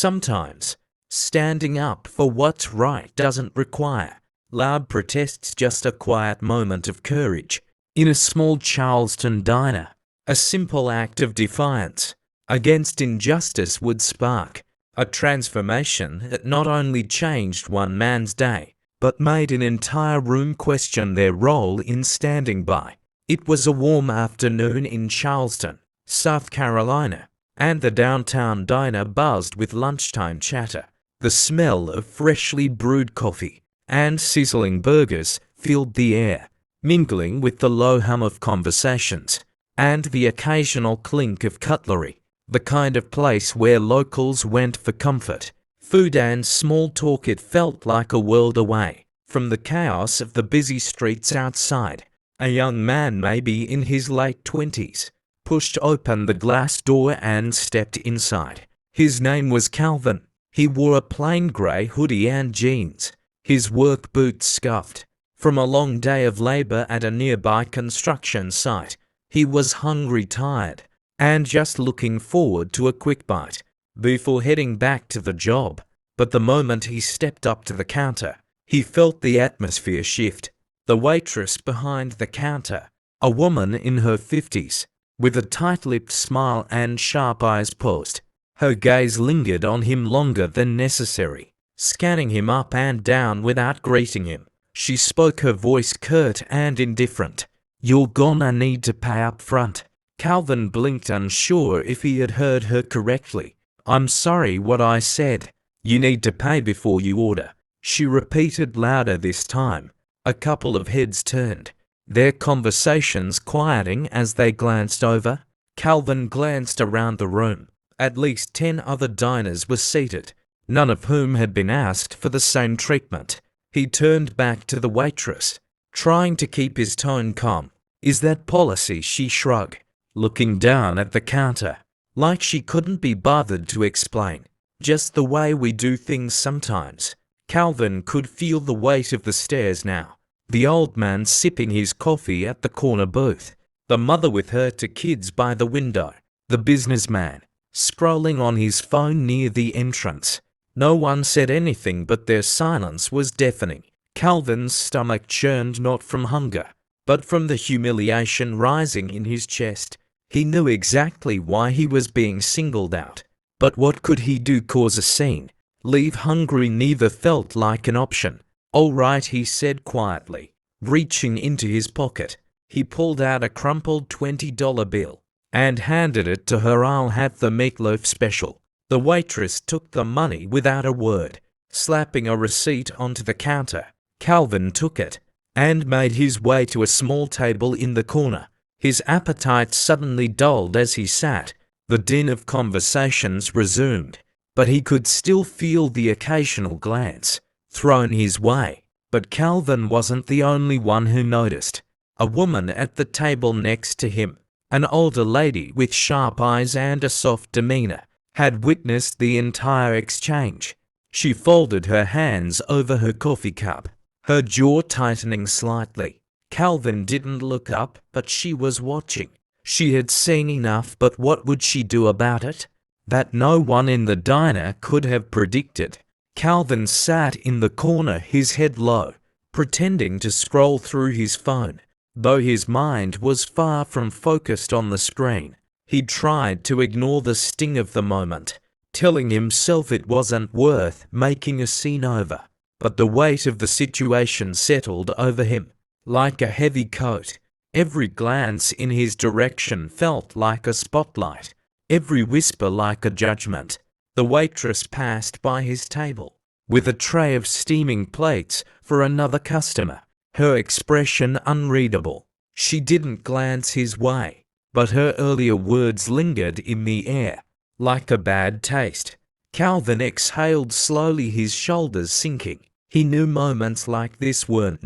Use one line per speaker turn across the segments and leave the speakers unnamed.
Sometimes, standing up for what's right doesn't require loud protests, just a quiet moment of courage. In a small Charleston diner, a simple act of defiance against injustice would spark a transformation that not only changed one man's day, but made an entire room question their role in standing by. It was a warm afternoon in Charleston, South Carolina, and the downtown diner buzzed with lunchtime chatter. The smell of freshly brewed coffee and sizzling burgers filled the air, mingling with the low hum of conversations and the occasional clink of cutlery. The kind of place where locals went for comfort, food and small talk. It felt like a world away from the chaos of the busy streets outside. A young man, maybe in his late 20s, pushed open the glass door and stepped inside. His name was Calvin. He wore a plain grey hoodie and jeans, his work boots scuffed from a long day of labor at a nearby construction site. He was hungry, tired, and just looking forward to a quick bite before heading back to the job. But the moment he stepped up to the counter, he felt the atmosphere shift. The waitress behind the counter, a woman in her 50s, with a tight-lipped smile and sharp eyes, paused. Her gaze lingered on him longer than necessary, scanning him up and down without greeting him. She spoke, her voice curt and indifferent. "You're gonna need to pay up front." Calvin blinked, unsure if he had heard her correctly. "I'm sorry, what I said. You need to pay before you order," she repeated louder this time. A couple of heads turned, their conversations quieting as they glanced over. Calvin glanced around the room. At least 10 other diners were seated, none of whom had been asked for the same treatment. He turned back to the waitress, trying to keep his tone calm. "Is that policy?" she shrugged, looking down at the counter, like she couldn't be bothered to explain. "Just the way we do things sometimes." Calvin could feel the weight of the stares now. The old man sipping his coffee at the corner booth, the mother with her 2 kids by the window, the businessman scrolling on his phone near the entrance. No one said anything, but their silence was deafening. Calvin's stomach churned, not from hunger, but from the humiliation rising in his chest. He knew exactly why he was being singled out. But what could he do? Cause a scene? Leave hungry? Neither felt like an option. "All right," he said quietly, reaching into his pocket. He pulled out a crumpled $20 bill and handed it to her. "I'll have the meatloaf special." The waitress took the money without a word, slapping a receipt onto the counter. Calvin took it and made his way to a small table in the corner. His appetite suddenly dulled as he sat. The din of conversations resumed, but he could still feel the occasional glance thrown his way. But Calvin wasn't the only one who noticed. A woman at the table next to him, an older lady with sharp eyes and a soft demeanor, had witnessed the entire exchange. She folded her hands over her coffee cup, her jaw tightening slightly. Calvin didn't look up, but she was watching. She had seen enough, but what would she do about it? That no one in the diner could have predicted. Calvin sat in the corner, his head low, pretending to scroll through his phone, though his mind was far from focused on the screen. He tried to ignore the sting of the moment, telling himself it wasn't worth making a scene over. But the weight of the situation settled over him like a heavy coat. Every glance in his direction felt like a spotlight, every whisper like a judgment. The waitress passed by his table with a tray of steaming plates for another customer, her expression unreadable. She didn't glance his way, but her earlier words lingered in the air like a bad taste. Calvin exhaled slowly, his shoulders sinking. He knew moments like this weren't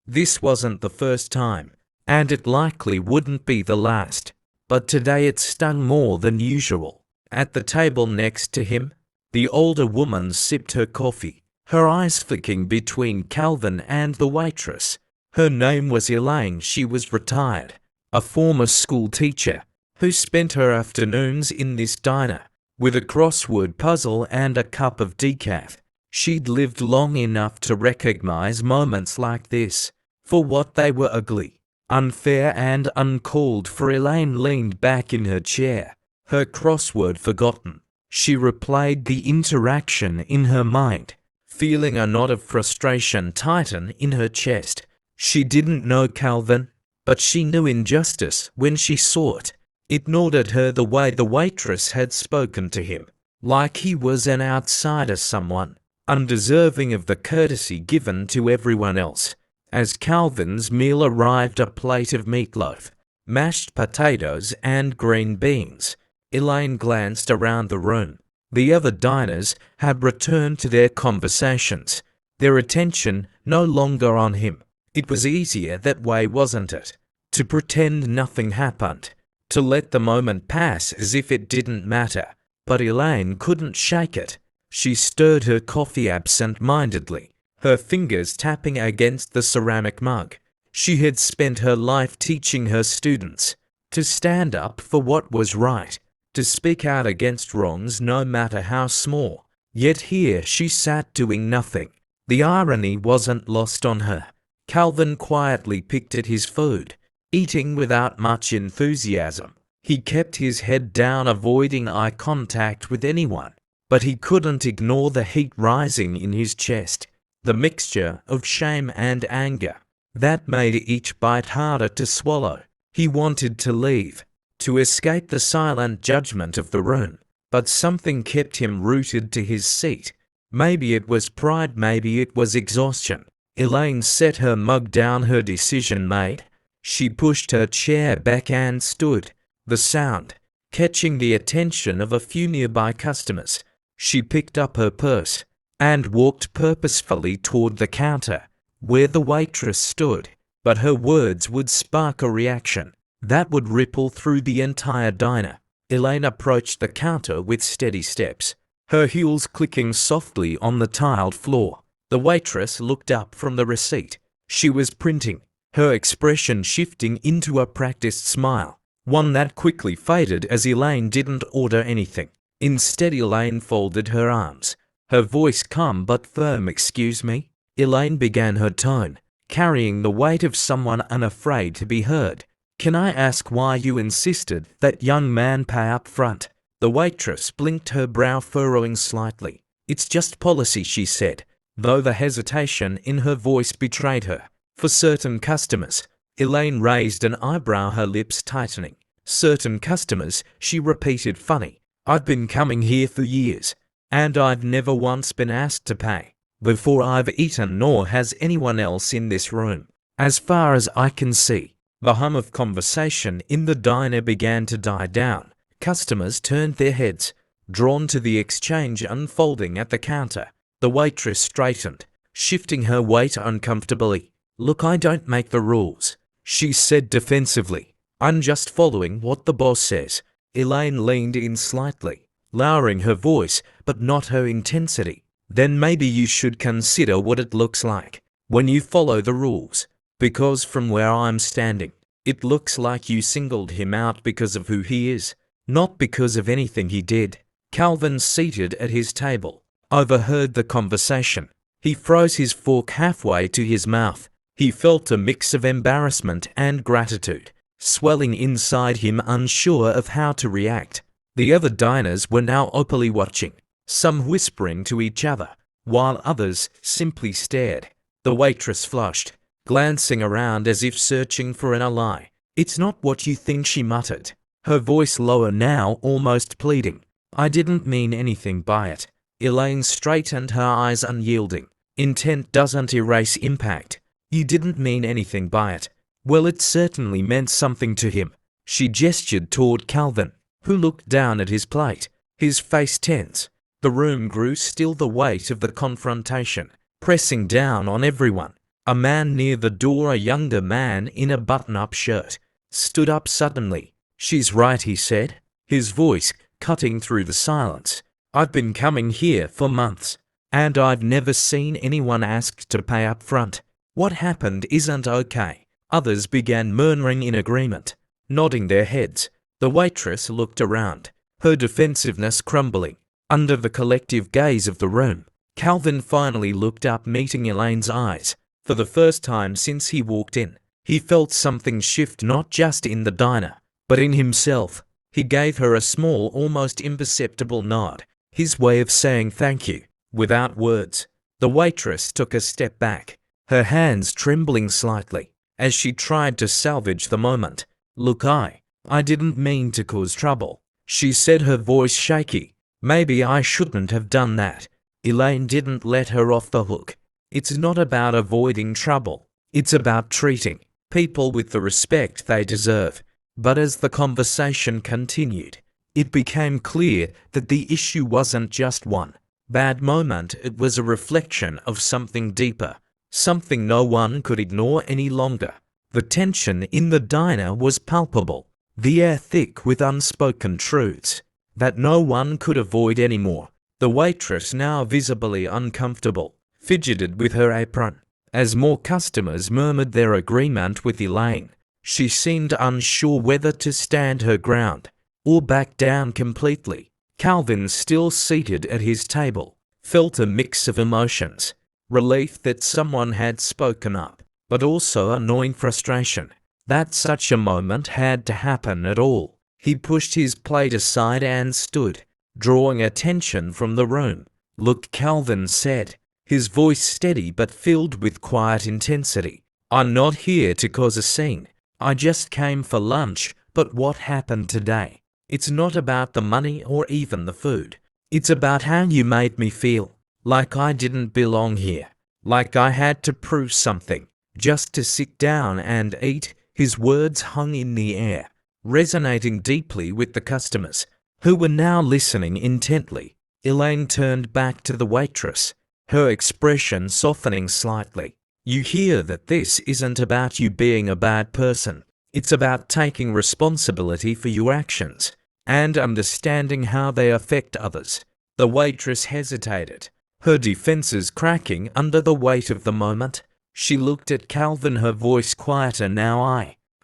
this wasn't the first time, and it likely wouldn't be the last. But today it stung more than usual. At the table next to him, the older woman sipped her coffee, her eyes flicking between Calvin and the waitress. Her name was Elaine. She was retired, a former school teacher who spent her afternoons in this diner. with a crossword puzzle and a cup of decaf. She'd lived long enough to recognize moments like this for what they were: ugly, unfair, and uncalled for. Elaine leaned back in her chair, her crossword forgotten. She replayed the interaction in her mind, feeling a knot of frustration tighten in her chest. She didn't know Calvin, but she knew injustice when she saw it. It gnawed at her the way the waitress had spoken to him, like he was an outsider, someone undeserving of the courtesy given to everyone else. As Calvin's meal arrived, a plate of meatloaf, mashed potatoes, and green beans, Elaine glanced around the room. The other diners had returned to their conversations, their attention no longer on him. It was easier that way, wasn't it? To pretend nothing happened, to let the moment pass as if it didn't matter. But Elaine couldn't shake it. She stirred her coffee absent-mindedly, her fingers tapping against the ceramic mug. She had spent her life teaching her students to stand up for what was right, to speak out against wrongs no matter how small. Yet here she sat doing nothing. The irony wasn't lost on her. Calvin quietly picked at his food, eating without much enthusiasm. He kept his head down, avoiding eye contact with anyone, but he couldn't ignore the heat rising in his chest, the mixture of shame and anger that made each bite harder to swallow. He wanted to leave, to escape the silent judgment of the room, but something kept him rooted to his seat. Maybe it was pride, maybe it was exhaustion. Elaine set her mug down, her decision made. She pushed her chair back and stood, the sound catching the attention of a few nearby customers. She picked up her purse and walked purposefully toward the counter where the waitress stood, but her words would spark a reaction that would ripple through the entire diner. Elaine approached the counter with steady steps, her heels clicking softly on the tiled floor. The waitress looked up from the receipt she was printing, her expression shifting into a practiced smile, one that quickly faded as Elaine didn't order anything. Instead, Elaine folded her arms, her voice calm but firm. "Excuse me?" Elaine began, her tone carrying the weight of someone unafraid to be heard. "Can I ask why you insisted that young man pay up front?" The waitress blinked, her brow furrowing slightly. "It's just policy," she said, though the hesitation in her voice betrayed her. "For certain customers." Elaine raised an eyebrow, her lips tightening. "Certain customers," she repeated. "Funny. I've been coming here for years, and I've never once been asked to pay before I've eaten, nor has anyone else in this room. As far as I can see." The hum of conversation in the diner began to die down. Customers turned their heads, drawn to the exchange unfolding at the counter. The waitress straightened, shifting her weight uncomfortably. "Look, I don't make the rules," she said defensively. "I'm just following what the boss says." Elaine leaned in slightly, lowering her voice, but not her intensity. "Then maybe you should consider what it looks like when you follow the rules. Because from where I'm standing, it looks like you singled him out because of who he is, not because of anything he did." Calvin, seated at his table, overheard the conversation. He froze, his fork halfway to his mouth. He felt a mix of embarrassment and gratitude swelling inside him, unsure of how to react. The other diners were now openly watching, some whispering to each other, while others simply stared. The waitress flushed, glancing around as if searching for an ally. "It's not what you think," she muttered, her voice lower now, almost pleading. "I didn't mean anything by it." Elaine straightened, her eyes unyielding. "Intent doesn't erase impact. You didn't mean anything by it." "Well, it certainly meant something to him." She gestured toward Calvin, who looked down at his plate, his face tense. The room grew still, the weight of the confrontation pressing down on everyone. A man near the door, a younger man in a button-up shirt, stood up suddenly. "She's right," he said, his voice cutting through the silence. "I've been coming here for months, and I've never seen anyone asked to pay up front. What happened isn't okay." Others began murmuring in agreement, nodding their heads. The waitress looked around, her defensiveness crumbling. Under the collective gaze of the room, Calvin finally looked up, meeting Elaine's eyes. For the first time since he walked in, he felt something shift, not just in the diner, but in himself. He gave her a small, almost imperceptible nod, his way of saying thank you, without words. The waitress took a step back, her hands trembling slightly, as she tried to salvage the moment. "Look, I didn't mean to cause trouble," she said, her voice shaky. "Maybe I shouldn't have done that." Elaine didn't let her off the hook. It's not about avoiding trouble. It's about treating people with the respect they deserve. But as the conversation continued, it became clear that the issue wasn't just one bad moment, it was a reflection of something deeper, something no one could ignore any longer. The tension in the diner was palpable, the air thick with unspoken truths that no one could avoid anymore. The waitress, now visibly uncomfortable, fidgeted with her apron. As more customers murmured their agreement with Elaine, she seemed unsure whether to stand her ground or back down completely. Calvin, still seated at his table, felt a mix of emotions: relief that someone had spoken up, but also annoying frustration that such a moment had to happen at all. He pushed his plate aside and stood, drawing attention from the room. "Look," Calvin said, his voice steady but filled with quiet intensity. "I'm not here to cause a scene. I just came for lunch, but what happened today? It's not about the money or even the food. It's about how you made me feel. Like I didn't belong here. Like I had to prove something, just to sit down and eat." His words hung in the air, resonating deeply with the customers, who were now listening intently. Elaine turned back to the waitress, her expression softening slightly. "You hear that this isn't about you being a bad person. It's about taking responsibility for your actions and understanding how they affect others." The waitress hesitated, her defenses cracking under the weight of the moment. She looked at Calvin, her voice quieter now.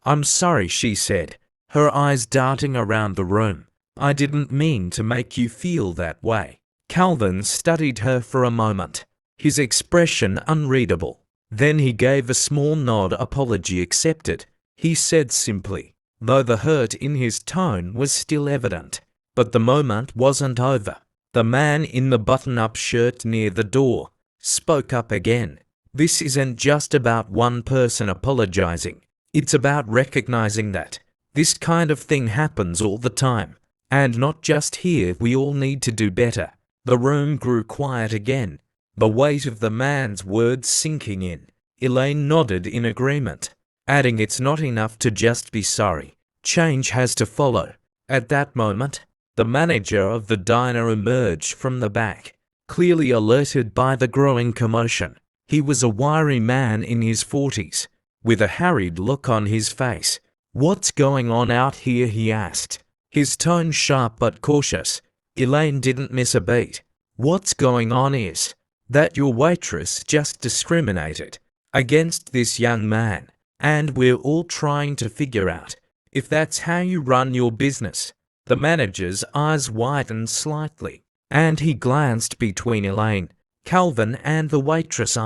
I'm sorry," she said, her eyes darting around the room. "I didn't mean to make you feel that way." Calvin studied her for a moment, his expression unreadable. Then he gave a small nod. "Apology accepted," he said simply, though the hurt in his tone was still evident. But the moment wasn't over. The man in the button-up shirt near the door spoke up again. "This isn't just about one person apologizing. It's about recognizing that this kind of thing happens all the time. And not just here. We all need to do better." The room grew quiet again, the weight of the man's words sinking in. Elaine nodded in agreement, adding, "It's not enough to just be sorry. Change has to follow." At that moment, the manager of the diner emerged from the back, clearly alerted by the growing commotion. He was a wiry man in his 40s, with a harried look on his face. "What's going on out here?" he asked, his tone sharp but cautious. Elaine didn't miss a beat. "What's going on is that your waitress just discriminated against this young man, and we're all trying to figure out if that's how you run your business." The manager's eyes widened slightly, and he glanced between Elaine, Calvin, and the waitress.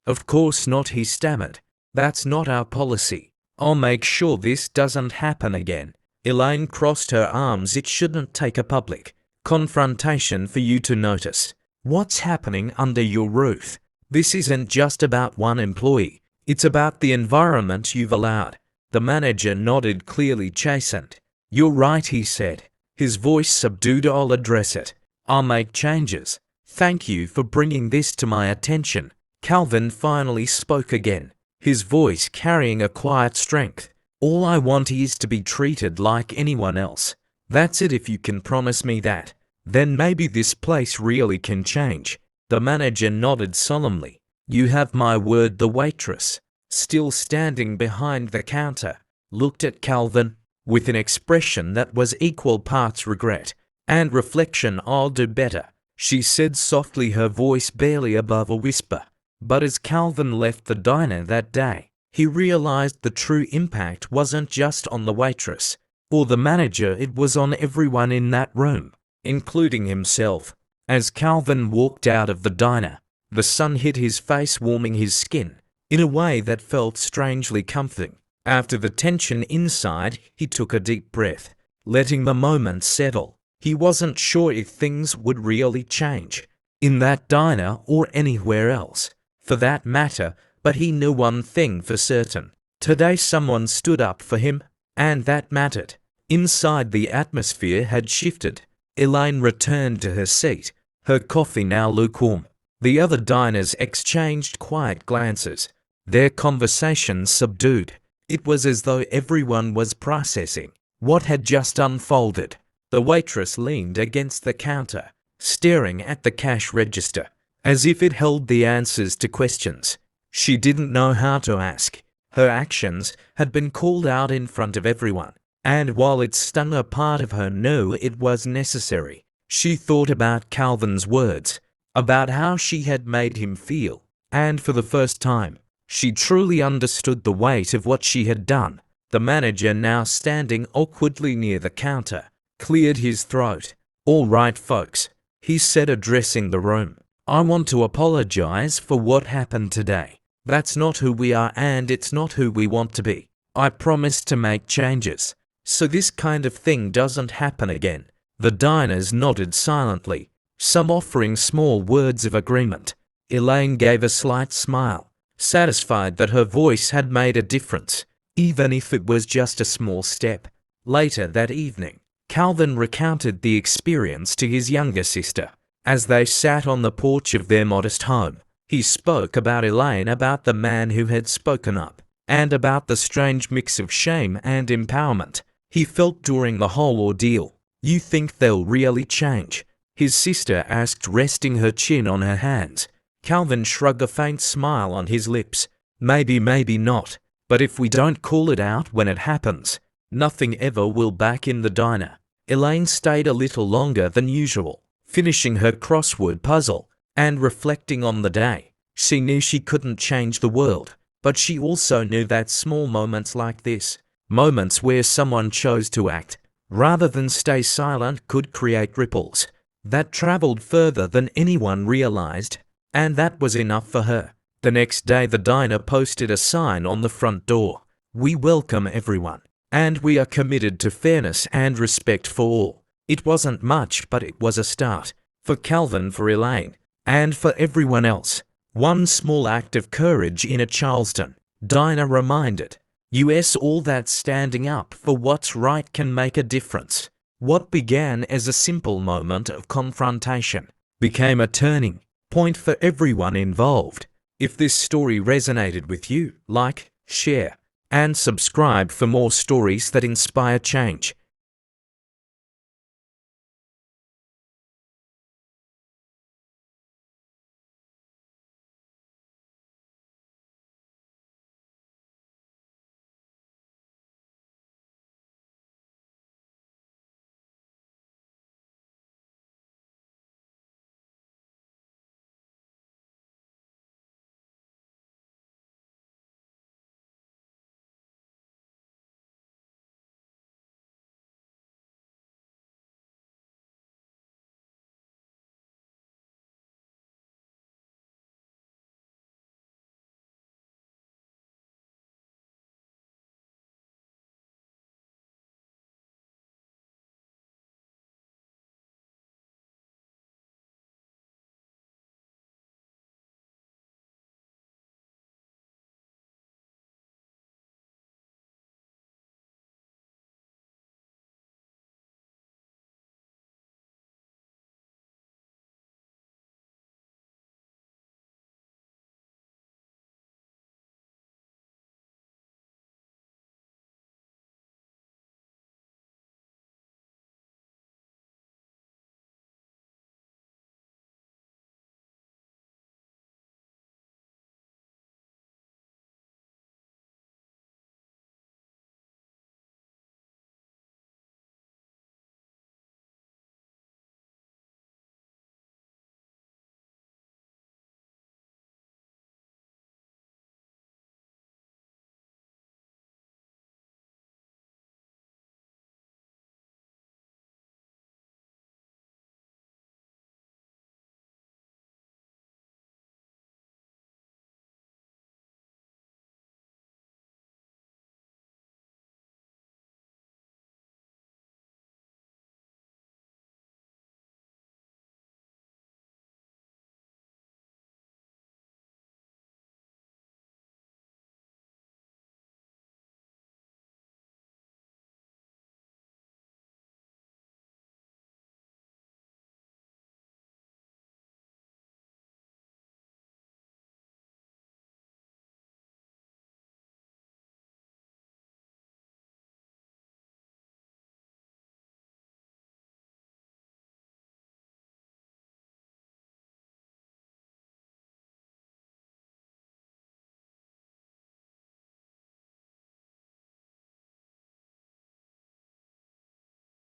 Of course not," he stammered. "That's not our policy. I'll make sure this doesn't happen again." Elaine crossed her arms. "It shouldn't take a public confrontation for you to notice what's happening under your roof. This isn't just about one employee. It's about the environment you've allowed." The manager nodded, clearly chastened. "You're right," he said, his voice subdued. "I'll address it. I'll make changes. Thank you for bringing this to my attention." Calvin finally spoke again, his voice carrying a quiet strength. "All I want is to be treated like anyone else. That's it. If you can promise me that, then maybe this place really can change." The manager nodded solemnly. "You have my word." The waitress, still standing behind the counter, looked at Calvin with an expression that was equal parts regret and reflection. "I'll do better," she said softly, her voice barely above a whisper. But as Calvin left the diner that day, he realized the true impact wasn't just on the waitress or the manager, it was on everyone in that room, including himself. As Calvin walked out of the diner, the sun hit his face, warming his skin in a way that felt strangely comforting. After the tension inside, he took a deep breath, letting the moment settle. He wasn't sure if things would really change in that diner or anywhere else, for that matter, but he knew one thing for certain. Today someone stood up for him, and that mattered. Inside, the atmosphere had shifted. Elaine returned to her seat, her coffee now lukewarm. The other diners exchanged quiet glances, their conversations subdued. It was as though everyone was processing what had just unfolded. The waitress leaned against the counter, staring at the cash register, as if it held the answers to questions she didn't know how to ask. Her actions had been called out in front of everyone, and while it stung, a part of her knew it was necessary. She thought about Calvin's words, about how she had made him feel, and for the first time, she truly understood the weight of what she had done. The manager, now standing awkwardly near the counter, cleared his throat. "All right, folks," he said, addressing the room. "I want to apologize for what happened today. That's not who we are, and it's not who we want to be. I promise to make changes so this kind of thing doesn't happen again." The diners nodded silently, some offering small words of agreement. Elaine gave a slight smile, satisfied that her voice had made a difference, even if it was just a small step. Later that evening, Calvin recounted the experience to his younger sister. As they sat on the porch of their modest home, he spoke about Elaine, about the man who had spoken up, and about the strange mix of shame and empowerment he felt during the whole ordeal. "You think they'll really change?" his sister asked, resting her chin on her hands. Calvin shrugged, a faint smile on his lips. "Maybe, maybe not. But if we don't call it out when it happens, nothing ever will." Back in the diner, Elaine stayed a little longer than usual, finishing her crossword puzzle and reflecting on the day. She knew she couldn't change the world, but she also knew that small moments like this, moments where someone chose to act rather than stay silent, could create ripples that traveled further than anyone realized, and that was enough for her. The next day, the diner posted a sign on the front door: "We welcome everyone, and we are committed to fairness and respect for all." It wasn't much, but it was a start. For Calvin, for Elaine, and for everyone else. One small act of courage in a Charleston diner reminded us all that standing up for what's right can make a difference. What began as a simple moment of confrontation became a turning point for everyone involved. If this story resonated with you, like, share, and subscribe for more stories that inspire change.